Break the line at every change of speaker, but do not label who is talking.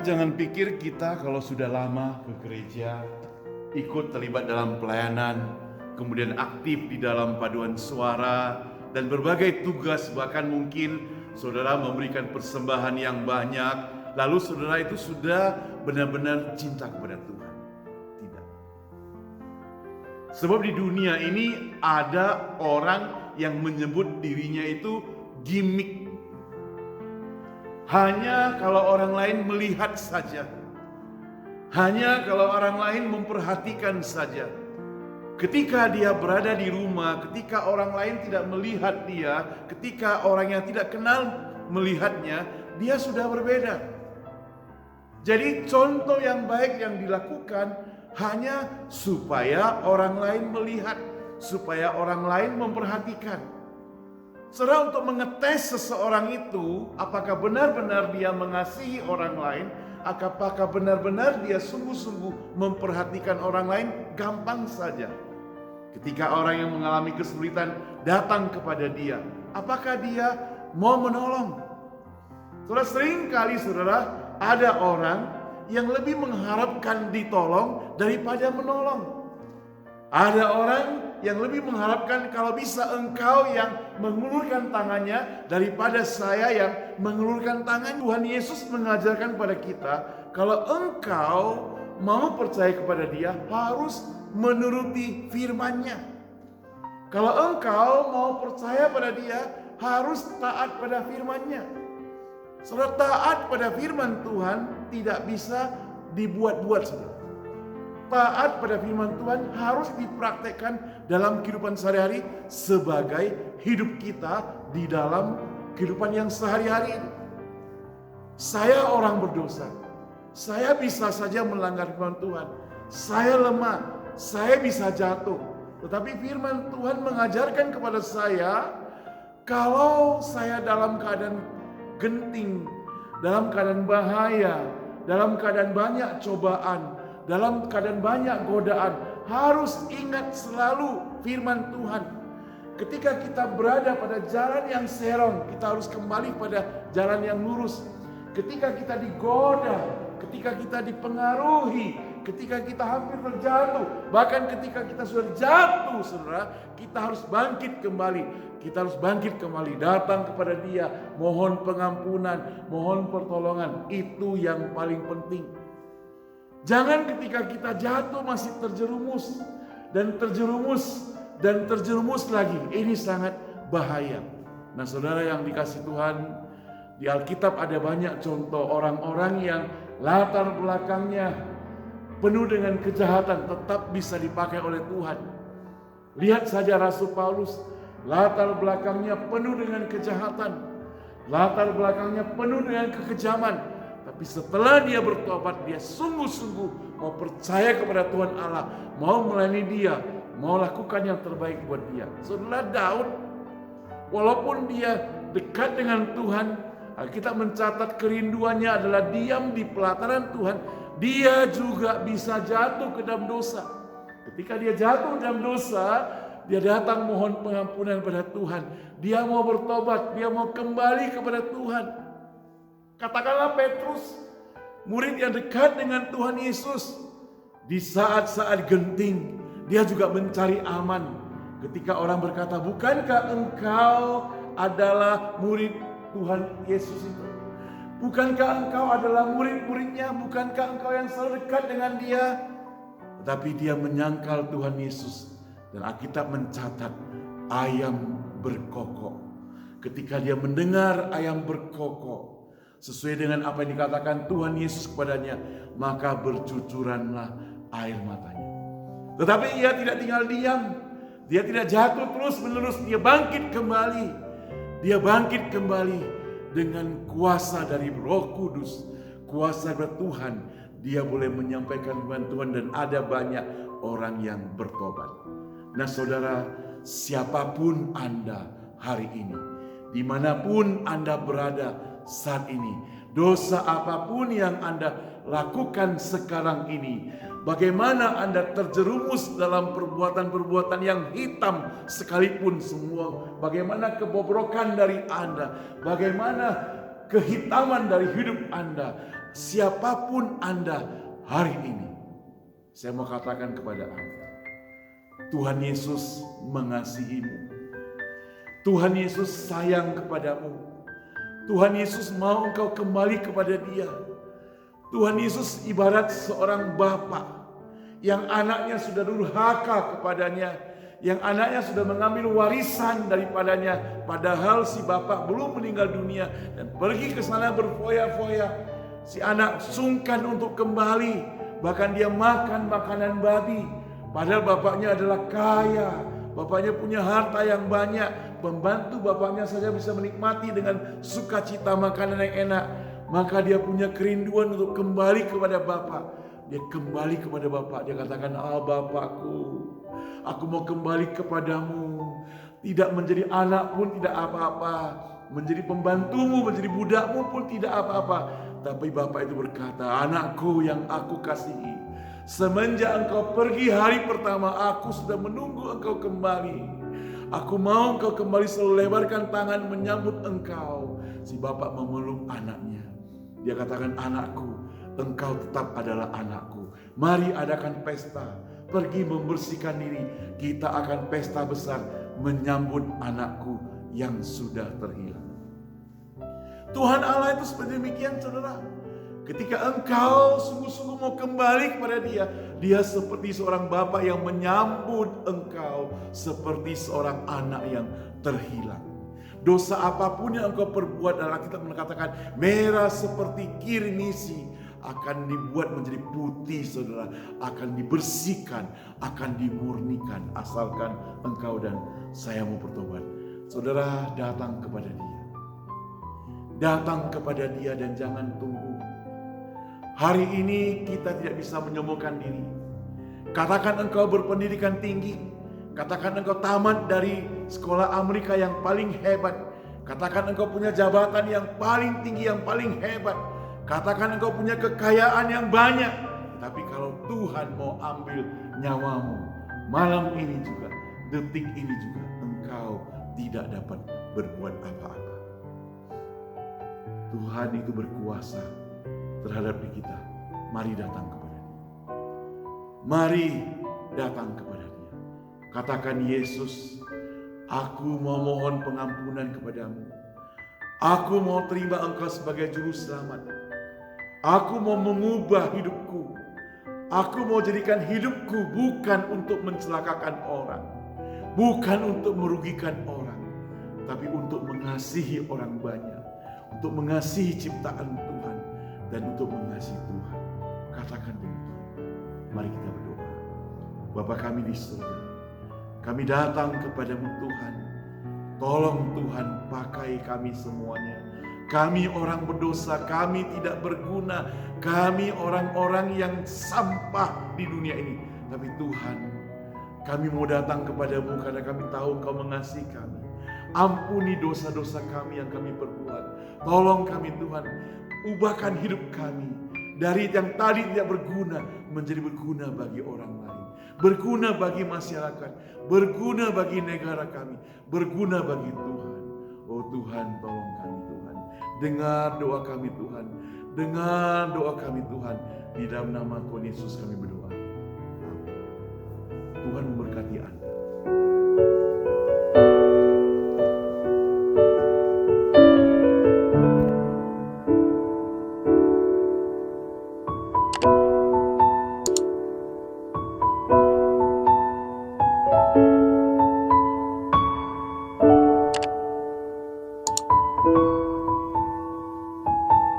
jangan pikir kita kalau sudah lama ke gereja, ikut terlibat dalam pelayanan, kemudian aktif di dalam paduan suara, dan berbagai tugas, bahkan mungkin saudara memberikan persembahan yang banyak, lalu saudara itu sudah benar-benar cinta kepada Tuhan. Tidak. Sebab di dunia ini ada orang yang menyebut dirinya itu gimmick. Hanya kalau orang lain melihat saja. Hanya kalau orang lain memperhatikan saja. Ketika dia berada di rumah, ketika orang lain tidak melihat dia, ketika orang yang tidak kenal melihatnya, dia sudah berbeda. Jadi contoh yang baik yang dilakukan hanya supaya orang lain melihat, supaya orang lain memperhatikan. Saudara, untuk mengetes seseorang itu, apakah benar-benar dia mengasihi orang lain, apakah benar-benar dia sungguh-sungguh memperhatikan orang lain, gampang saja. Ketika orang yang mengalami kesulitan datang kepada dia, apakah dia mau menolong? Saudara, sering kali saudara, ada orang yang lebih mengharapkan ditolong daripada menolong. Ada orang yang lebih mengharapkan kalau bisa engkau yang mengulurkan tangannya daripada saya yang mengulurkan tangan. Tuhan Yesus mengajarkan pada kita, kalau engkau mau percaya kepada Dia, harus menuruti firman-Nya. Kalau engkau mau percaya pada Dia, harus taat pada firman-Nya. Saudara, taat pada firman Tuhan tidak bisa dibuat-buat, saudara. Taat pada firman Tuhan harus dipraktekkan dalam kehidupan sehari-hari sebagai hidup kita di dalam kehidupan yang sehari-hari. Saya orang berdosa. Saya bisa saja melanggar firman Tuhan. Saya lemah. Saya bisa jatuh. Tetapi firman Tuhan mengajarkan kepada saya, kalau saya dalam keadaan genting, dalam keadaan bahaya, dalam keadaan banyak cobaan, dalam keadaan banyak godaan, harus ingat selalu firman Tuhan. Ketika kita berada pada jalan yang serong, kita harus kembali pada jalan yang lurus. Ketika kita digoda, ketika kita dipengaruhi, ketika kita hampir terjatuh, bahkan ketika kita sudah jatuh, saudara, kita harus bangkit kembali. Kita harus bangkit kembali, datang kepada Dia, mohon pengampunan, mohon pertolongan. Itu yang paling penting. Jangan ketika kita jatuh masih terjerumus dan terjerumus dan terjerumus lagi. Ini sangat bahaya. Nah, saudara yang dikasih Tuhan, di Alkitab ada banyak contoh orang-orang yang latar belakangnya penuh dengan kejahatan tetap bisa dipakai oleh Tuhan. Lihat saja Rasul Paulus, latar belakangnya penuh dengan kejahatan, latar belakangnya penuh dengan kekejaman. Tapi setelah dia bertobat, dia sungguh-sungguh mau percaya kepada Tuhan Allah, mau melayani Dia, mau lakukan yang terbaik buat dia. Saudara, Daud, walaupun dia dekat dengan Tuhan, kita mencatat kerinduannya adalah diam di pelataran Tuhan, dia juga bisa jatuh ke dalam dosa. Ketika dia jatuh dalam dosa, dia datang mohon pengampunan pada Tuhan. Dia mau bertobat, dia mau kembali kepada Tuhan. Katakanlah Petrus, murid yang dekat dengan Tuhan Yesus. Di saat-saat genting, dia juga mencari aman. Ketika orang berkata, bukankah engkau adalah murid Tuhan Yesus itu? Bukankah engkau adalah murid-muridnya? Bukankah engkau yang selalu dekat dengan Dia? Tetapi dia menyangkal Tuhan Yesus. Dan Alkitab mencatat, ayam berkokok. Ketika dia mendengar ayam berkokok, sesuai dengan apa yang dikatakan Tuhan Yesus kepadanya, maka bercucuranlah air matanya. Tetapi ia tidak tinggal diam. Dia tidak jatuh terus-menerus. Dia bangkit kembali. Dia bangkit kembali dengan kuasa dari Roh Kudus, kuasa dari Tuhan. Dia boleh menyampaikan firman Tuhan dan ada banyak orang yang bertobat. Nah, saudara, siapapun Anda hari ini, dimanapun Anda berada saat ini, dosa apapun yang Anda lakukan sekarang ini, bagaimana Anda terjerumus dalam perbuatan-perbuatan yang hitam sekalipun semua, bagaimana kebobrokan dari Anda, bagaimana kehitaman dari hidup Anda, siapapun Anda hari ini, saya mau katakan kepada Anda, Tuhan Yesus mengasihimu. Tuhan Yesus sayang kepadamu. Tuhan Yesus mau engkau kembali kepada Dia. Tuhan Yesus ibarat seorang bapa yang anaknya sudah durhaka kepadanya, yang anaknya sudah mengambil warisan daripadanya, padahal si bapak belum meninggal dunia dan pergi ke sana berfoya-foya. Si anak sungkan untuk kembali, bahkan dia makan makanan babi, padahal bapaknya adalah kaya, bapaknya punya harta yang banyak, pembantu bapaknya saja bisa menikmati dengan sukacita makanan yang enak. Maka dia punya kerinduan untuk kembali kepada Bapa. Dia kembali kepada Bapa. Dia katakan, Bapakku, aku mau kembali kepadamu. Tidak menjadi anak pun tidak apa-apa. Menjadi pembantumu, menjadi budakmu pun tidak apa-apa. Tapi Bapa itu berkata, anakku yang aku kasihi, semenjak engkau pergi hari pertama, aku sudah menunggu engkau kembali. Aku mau engkau kembali, selalu lebarkan tangan menyambut engkau. Si bapak memeluk anaknya. Dia katakan, anakku, engkau tetap adalah anakku. Mari adakan pesta. Pergi membersihkan diri. Kita akan pesta besar menyambut anakku yang sudah terhilang. Tuhan Allah itu seperti demikian, saudara. Ketika engkau sungguh-sungguh mau kembali kepada Dia, Dia seperti seorang bapa yang menyambut engkau seperti seorang anak yang terhilang. Dosa apapun yang engkau perbuat, dalam Alkitab mengatakan merah seperti kirmisi, akan dibuat menjadi putih, saudara. Akan dibersihkan, akan dimurnikan, asalkan engkau dan saya mau bertobat. Saudara, datang kepada Dia. Datang kepada Dia dan jangan tunggu. Hari ini kita tidak bisa menyembuhkan diri. Katakan engkau berpendidikan tinggi. Katakan engkau tamat dari sekolah Amerika yang paling hebat. Katakan engkau punya jabatan yang paling tinggi, yang paling hebat. Katakan engkau punya kekayaan yang banyak. Tapi kalau Tuhan mau ambil nyawamu, malam ini juga, detik ini juga, engkau tidak dapat berbuat apa-apa. Tuhan itu berkuasa terhadap diri kita. Mari datang kepada Dia. Mari datang kepada Dia. Katakan, Yesus, aku mau mohon pengampunan kepadamu. Aku mau terima Engkau sebagai juru selamat. Aku mau mengubah hidupku. Aku mau jadikan hidupku bukan untuk mencelakakan orang, bukan untuk merugikan orang, tapi untuk mengasihi orang banyak, untuk mengasihi ciptaan Tuhan, dan untuk mengasihi Tuhan. Katakan demikian. Mari kita berdoa. Bapa kami di surga, kami datang kepadamu Tuhan. Tolong Tuhan, pakai kami semuanya. Kami orang berdosa, kami tidak berguna. Kami orang-orang yang sampah di dunia ini. Tapi Tuhan, kami mau datang kepadamu karena kami tahu Engkau mengasihi kami. Ampuni dosa-dosa kami yang kami perbuat. Tolong kami Tuhan, ubahkan hidup kami. Dari yang tadi tidak berguna, menjadi berguna bagi orang lain. Berguna bagi masyarakat, berguna bagi negara kami, berguna bagi Tuhan. Oh Tuhan, tolong kami Tuhan. Dengar doa kami Tuhan. Dengar doa kami Tuhan. Di dalam nama Tuhan Yesus kami berdoa. Amin. Tuhan memberkati Anda.